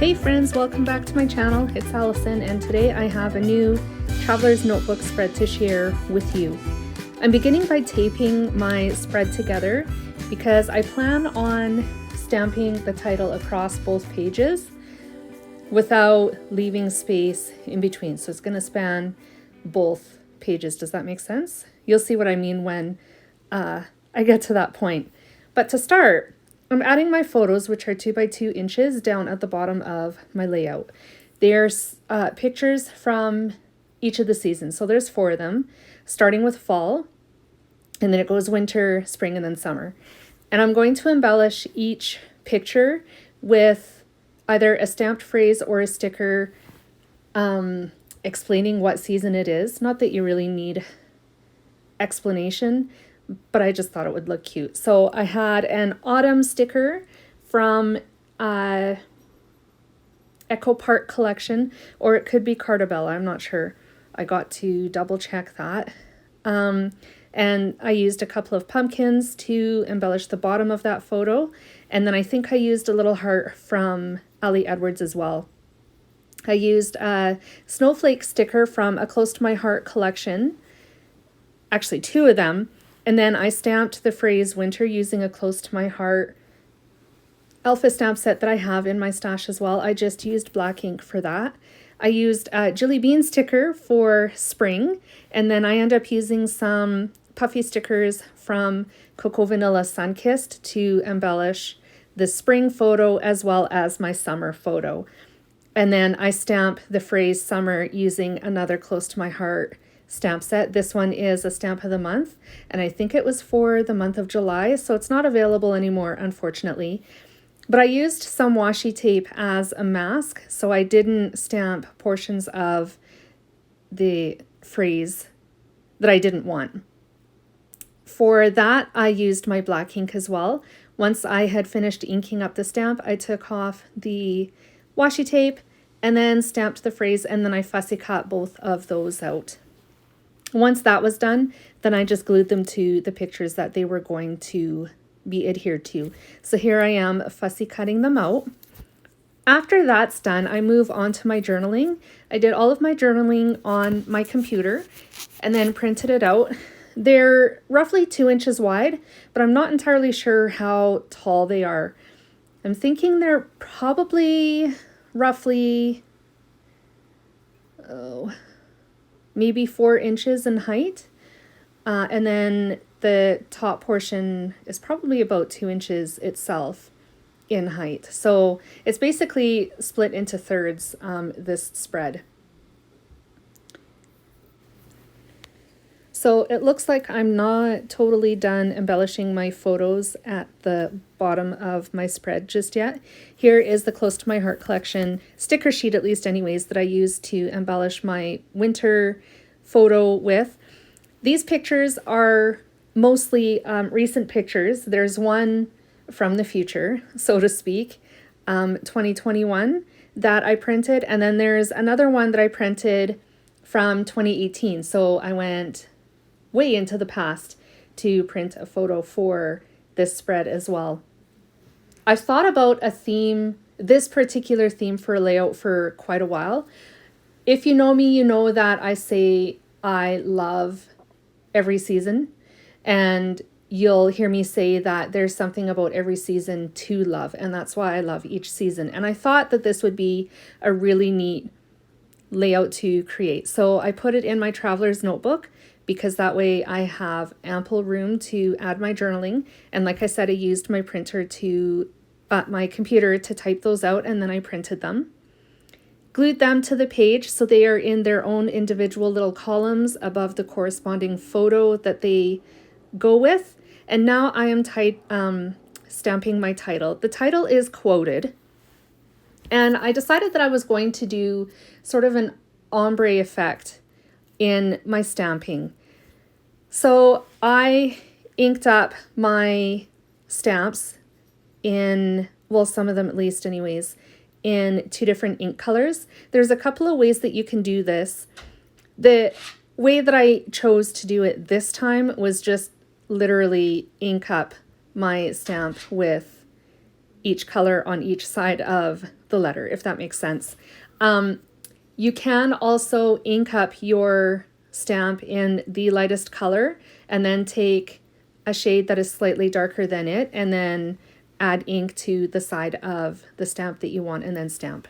Hey friends, welcome back to my channel. It's Allison, and today I have a new Traveler's Notebook spread to share with you. I'm beginning by taping my spread together because I plan on stamping the title across both pages without leaving space in between. So it's going to span both pages. Does that make sense? You'll see what I mean when I get to that point. But to start, I'm adding my photos, which are 2 by 2 inches, down at the bottom of my layout. There's pictures from each of the seasons. So there's 4 of them, starting with fall, and then it goes winter, spring, and then summer. And I'm going to embellish each picture with either a stamped phrase or a sticker explaining what season it is. Not that you really need explanation, but I just thought it would look cute. So I had an autumn sticker from Echo Park collection, or it could be Cartabella, I'm not sure. I got to double check that. And I used a couple of pumpkins to embellish the bottom of that photo. And then I think I used a little heart from Ali Edwards as well. I used a snowflake sticker from a Close to My Heart collection, actually 2 of them. And then I stamped the phrase winter using a Close to My Heart alpha stamp set that I have in my stash as well. I just used black ink for that. I used a Jillibean sticker for spring, and then I end up using some puffy stickers from Cocoa Vanilla Sunkissed to embellish the spring photo as well as my summer photo. And then I stamp the phrase summer using another Close to My Heart stamp set. This one is a stamp of the month, and I think it was for the month of July, so it's not available anymore, unfortunately. But I used some washi tape as a mask, so I didn't stamp portions of the phrase that I didn't want. For that, I used my black ink as well. Once I had finished inking up the stamp, I took off the washi tape and then stamped the phrase, and then I fussy cut both of those out. Once that was done, then I just glued them to the pictures that they were going to be adhered to. So here I am fussy cutting them out. After that's done, I move on to my journaling. I did all of my journaling on my computer and then printed it out. They're roughly 2 inches wide, but I'm not entirely sure how tall they are. I'm thinking they're probably roughly, maybe 4 inches in height. And then the top portion is probably about 2 inches itself in height. So it's basically split into thirds, this spread. So it looks like I'm not totally done embellishing my photos at the bottom of my spread just yet. Here is the Close to My Heart collection sticker sheet, at least anyways, that I used to embellish my winter photo with. These pictures are mostly recent pictures. There's one from the future, so to speak, 2021 that I printed, and then there's another one that I printed from 2018. So I went way into the past to print a photo for this spread as well. I've thought about a theme, this particular theme for a layout for quite a while. If you know me, you know that I say I love every season, and you'll hear me say that there's something about every season to love, and that's why I love each season. And I thought that this would be a really neat layout to create. So I put it in my traveler's notebook because that way I have ample room to add my journaling. And like I said, I used my printer my computer to type those out, and then I printed them. Glued them to the page so they are in their own individual little columns above the corresponding photo that they go with. And now I am stamping my title. The title is quoted, and I decided that I was going to do sort of an ombre effect in my stamping. So I inked up my stamps in, well, some of them at least anyways, in 2 different ink colors. There's a couple of ways that you can do this. The way that I chose to do it this time was just literally ink up my stamp with each color on each side of the letter, if that makes sense. You can also ink up your stamp in the lightest color and then take a shade that is slightly darker than it and then add ink to the side of the stamp that you want and then stamp.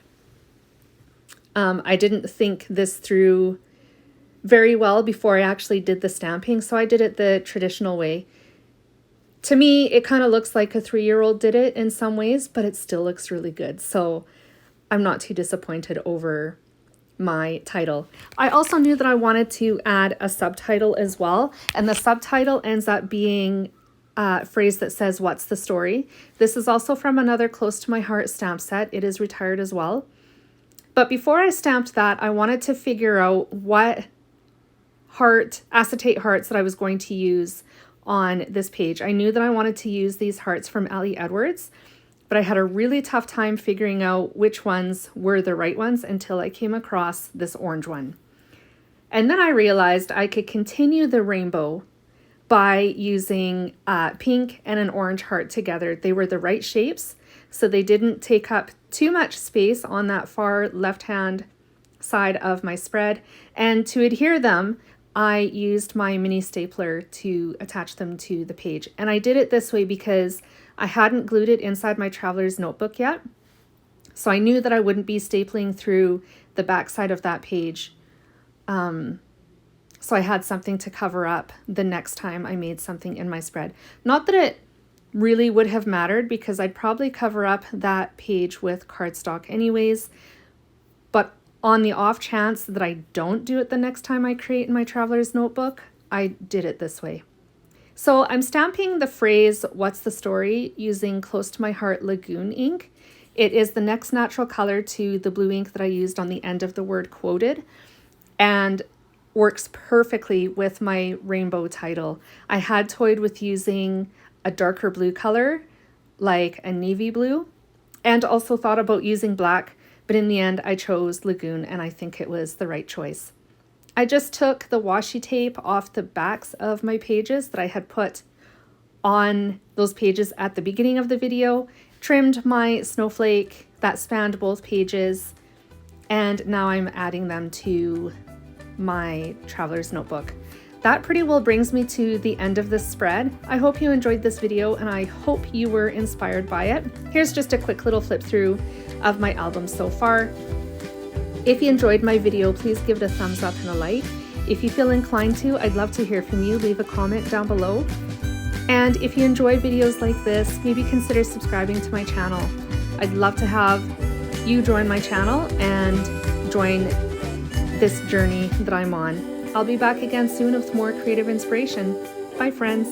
I didn't think this through very well before I actually did the stamping, so I did it the traditional way. To me, it kind of looks like a 3-year-old did it in some ways, but it still looks really good. So I'm not too disappointed over my title. I also knew that I wanted to add a subtitle as well, and the subtitle ends up being a phrase that says, "What's the story?" This is also from another Close to My Heart stamp set. It is retired as well. But before I stamped that, I wanted to figure out what acetate hearts that I was going to use on this page. I knew that I wanted to use these hearts from Ellie Edwards, but I had a really tough time figuring out which ones were the right ones until I came across this orange one. And then I realized I could continue the rainbow by using pink and an orange heart together. They were the right shapes, so they didn't take up too much space on that far left-hand side of my spread. And to adhere them, I used my mini stapler to attach them to the page. And I did it this way because I hadn't glued it inside my traveler's notebook yet. So I knew that I wouldn't be stapling through the back side of that page. So I had something to cover up the next time I made something in my spread. Not that it really would have mattered because I'd probably cover up that page with cardstock anyways. But on the off chance that I don't do it the next time I create in my traveler's notebook, I did it this way. So I'm stamping the phrase, "What's the story?" using Close to My Heart Lagoon ink. It is the next natural color to the blue ink that I used on the end of the word quoted, and works perfectly with my rainbow title. I had toyed with using a darker blue color, like a navy blue, and also thought about using black, but in the end I chose Lagoon, and I think it was the right choice. I just took the washi tape off the backs of my pages that I had put on those pages at the beginning of the video, trimmed my snowflake that spanned both pages, and now I'm adding them to my traveler's notebook. That pretty well brings me to the end of this spread. I hope you enjoyed this video and I hope you were inspired by it. Here's just a quick little flip through of my album so far. If you enjoyed my video, please give it a thumbs up and a like. If you feel inclined to, I'd love to hear from you. Leave a comment down below. And if you enjoy videos like this, maybe consider subscribing to my channel. I'd love to have you join my channel and join this journey that I'm on. I'll be back again soon with more creative inspiration. Bye, friends.